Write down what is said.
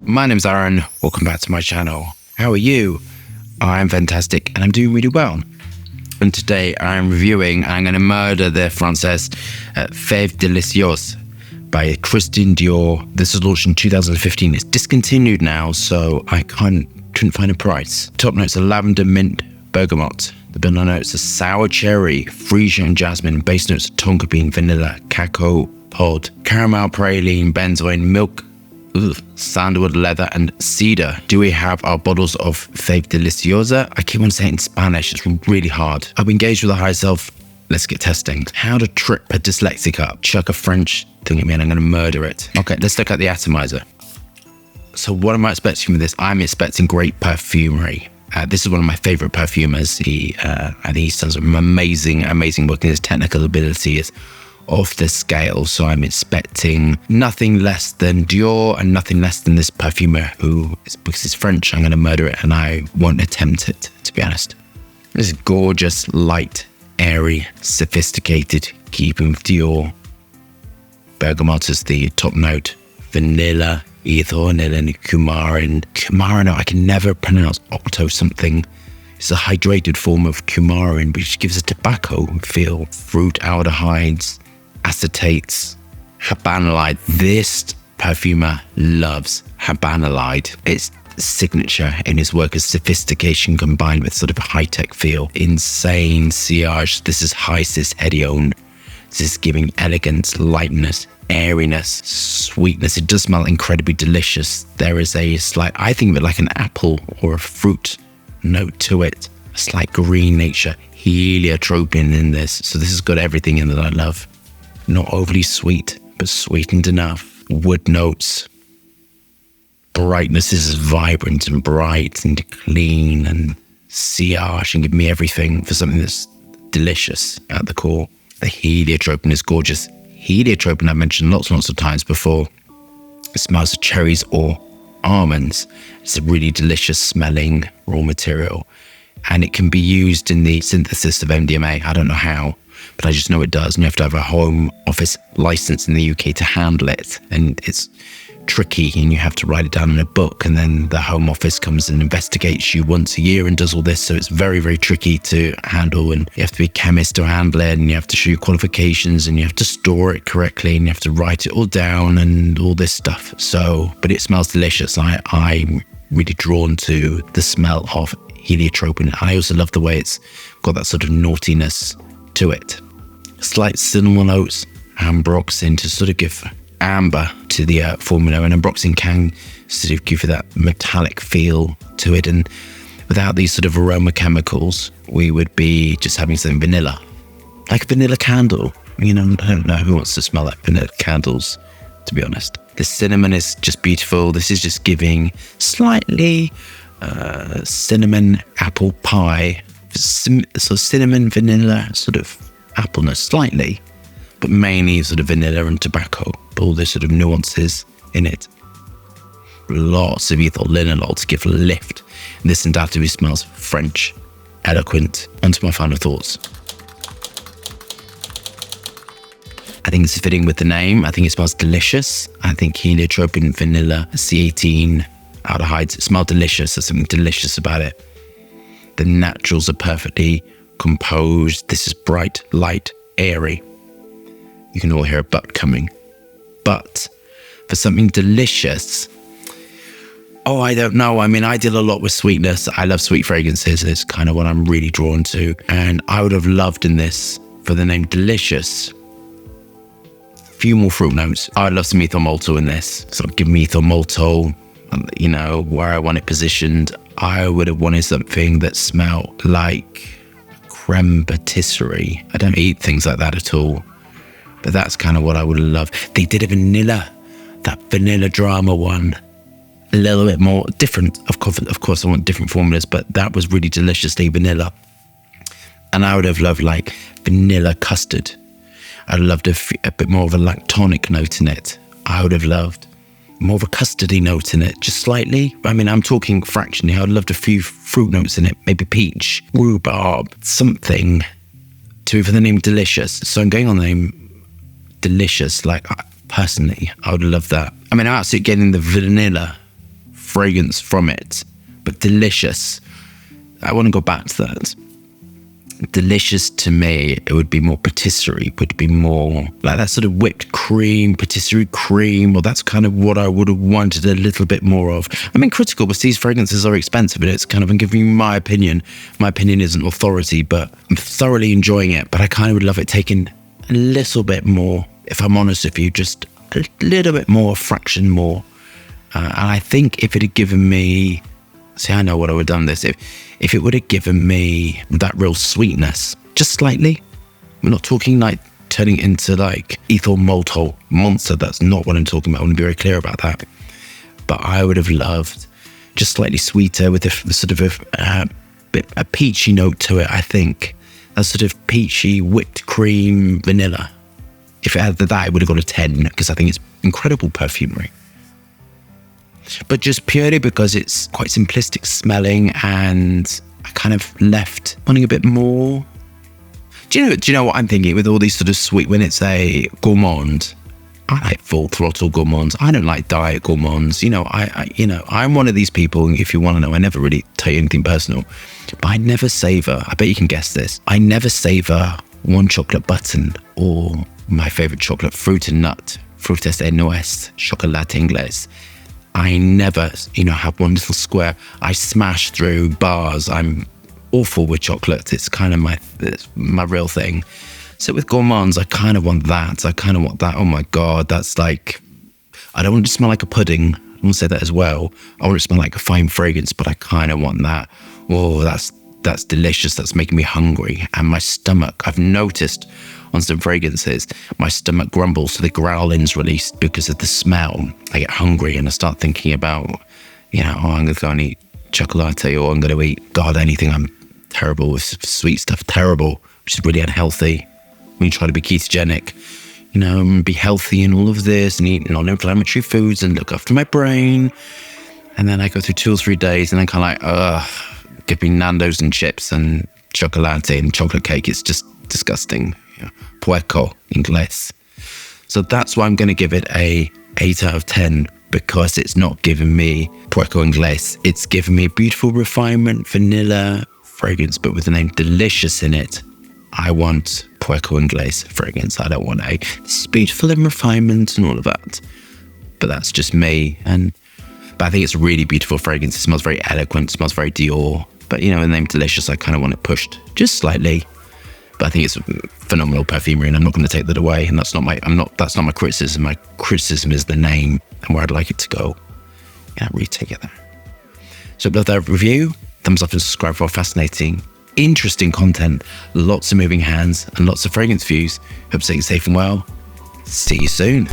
My name's Aaron. Welcome back to my channel. How are you? I'm fantastic and I'm doing really well. And today I'm reviewing, I'm going to murder the Française Fève Délicieuse by Christian Dior. This was launched in 2015. It's discontinued now, so I couldn't find a price. Top notes are lavender, mint, bergamot. The vanilla notes are sour cherry, freesia and jasmine. Base notes are tonka bean, vanilla, cacao pod, caramel, praline, benzoin, milk, sandalwood, leather, and cedar. Do we have our bottles of Feve Délicieuse? I keep on saying it in Spanish, it's really hard. I've engaged with the high self. Let's get testing. How to trip a dyslexic up. Chuck a French thing at me and I'm going to murder it. Okay, let's look at the atomizer. So what am I expecting from this? I'm expecting great perfumery. This is one of my favorite perfumers. I think he does some amazing work, and his technical ability is off the scale. So I'm expecting nothing less than Dior and nothing less than this perfumer who, because he's French, I'm going to murder it and I won't attempt it, to be honest. This is gorgeous, light, airy, sophisticated, keeping with Dior. Bergamot is the top note. Vanilla, vanilla and coumarin. Coumarin, I can never pronounce octo something. It's a hydrated form of coumarin, which gives a tobacco feel. Fruit aldehydes, acetates, habanalide. This perfumer loves habanalide. It's signature in his work is sophistication combined with sort of a high-tech feel. Insane sillage. This is High-Cis Hedione. This is giving elegance, lightness, airiness, sweetness. It does smell incredibly delicious. There is a slight, I think of it like an apple or a fruit note to it. A slight green nature, heliotropin in this. So this has got everything in that I love. Not overly sweet, but sweetened enough. Wood notes. Brightness is vibrant and bright and clean and sillage and give me everything for something that's delicious at the core. The heliotropin is gorgeous. Heliotropin I've mentioned lots and lots of times before. It smells of cherries or almonds. It's a really delicious smelling raw material. And it can be used in the synthesis of MDMA. I don't know how, but I just know it does. And you have to have a home office license in the UK to handle it. And it's tricky and you have to write it down in a book, and then the home office comes and investigates you once a year and does all this. So it's very, very tricky to handle, and you have to be a chemist to handle it, and you have to show your qualifications, and you have to store it correctly, and you have to write it all down and all this stuff. So, but it smells delicious. I'm really drawn to the smell of heliotropin. I also love the way it's got that sort of naughtiness to it. Slight cinnamon notes, ambroxan to sort of give amber to the formula, and ambroxan can sort of give you that metallic feel to it, and without these sort of aroma chemicals we would be just having something vanilla, like a vanilla candle. You know, I don't know who wants to smell like vanilla candles, to be honest. The cinnamon is just beautiful. This is just giving slightly cinnamon apple pie, so cinnamon vanilla sort of appleness slightly, but mainly sort of vanilla and tobacco, but all the sort of nuances in it. Lots of ethyl linalool to give a lift. And this undoubtedly smells French, eloquent. Onto my final thoughts. I think it's fitting with the name. I think it smells delicious. I think heliotropin, vanilla, C18, aldehydes, it smells delicious. There's something delicious about it. The naturals are perfectly composed. This is bright, light, airy. You can all hear a but coming. But for something delicious, I don't know. I mean, I deal a lot with sweetness. I love sweet fragrances. It's kind of what I'm really drawn to. And I would have loved in this, for the name delicious, a few more fruit notes. I would love some ethyl maltol in this. So give me ethyl maltol, you know, where I want it positioned. I would have wanted something that smelled like creme patisserie. I don't eat things like that at all. But that's kind of what I would have loved. They did a vanilla, that vanilla drama one, a little bit more different. Of course, I want different formulas, but that was really deliciously vanilla. And I would have loved like vanilla custard. I'd loved a bit more of a lactonic note in it. I would have loved more of a custardy note in it, just slightly. I mean, I'm talking fractionally. I'd loved a few fruit notes in it, maybe peach, rhubarb, something to for the name delicious. So I'm going on the name delicious. Like personally, I would love that. I mean, I'm absolutely getting the vanilla fragrance from it, but delicious. I want to go back to that. Delicious to me, it would be more patisserie, would be more like that sort of whipped cream, patisserie cream, or that's kind of what I would have wanted a little bit more of. I mean, critical, because these fragrances are expensive, and it's kind of, I'm giving you my opinion. My opinion isn't authority, but I'm thoroughly enjoying it. But I kind of would love it taken a little bit more, if I'm honest with you, just a little bit more, a fraction more. And I think if it had given me, see, I know what I would have done this, if it would have given me that real sweetness, just slightly. We're not talking like turning into like ethyl maltol monster. That's not what I'm talking about. I want to be very clear about that. But I would have loved just slightly sweeter with a sort of a peachy note to it, I think. A sort of peachy whipped cream vanilla. If it had that, it would have got a 10, because I think it's incredible perfumery. But just purely because it's quite simplistic smelling, and I kind of left wanting a bit more. Do you know what I'm thinking with all these sort of sweet, when it's a gourmand? I like full throttle gourmands. I don't like diet gourmands. I'm one of these people. If you want to know, I never really tell you anything personal, but I never savor. I bet you can guess this. I never savor one chocolate button or my favorite chocolate fruit and nut, frutas de nuez, chocolate inglés. I never, have one little square. I smash through bars. I'm awful with chocolate. It's kind of my real thing. So with gourmands, I kind of want that. Oh my God, that's like, I don't want it to smell like a pudding. I want to say that as well. I want it to smell like a fine fragrance, but I kind of want that. Oh, that's delicious. That's making me hungry. And my stomach, I've noticed on some fragrances, my stomach grumbles, so the growling's released because of the smell. I get hungry and I start thinking about, I'm going to go and eat chocolate, or I'm going to eat, God, anything. I'm terrible with sweet stuff, terrible, which is really unhealthy. When you try to be ketogenic, and be healthy and all of this, and eat non-inflammatory foods and look after my brain. And then I go through 2 or 3 days and I'm kind of like, give me Nando's and chips and chocolate and chocolate cake. It's just disgusting. Puerco inglés. So that's why I'm going to give it a 8 out of 10, because it's not giving me Puerco inglés. It's giving me a beautiful refinement, vanilla fragrance, but with the name Delicious in it. I want Puerco inglés fragrance. I don't want it's beautiful and refinement and all of that. But that's just me. But I think it's a really beautiful fragrance. It smells very eloquent, it smells very Dior. But the name Delicious, I kind of want it pushed just slightly. But I think it's phenomenal perfumery, and I'm not going to take that away. And that's not my criticism. My criticism is the name and where I'd like it to go. Can't really take it there. So love that review. Thumbs up and subscribe for fascinating, interesting content. Lots of moving hands and lots of fragrance views. Hope to stay safe and well. See you soon.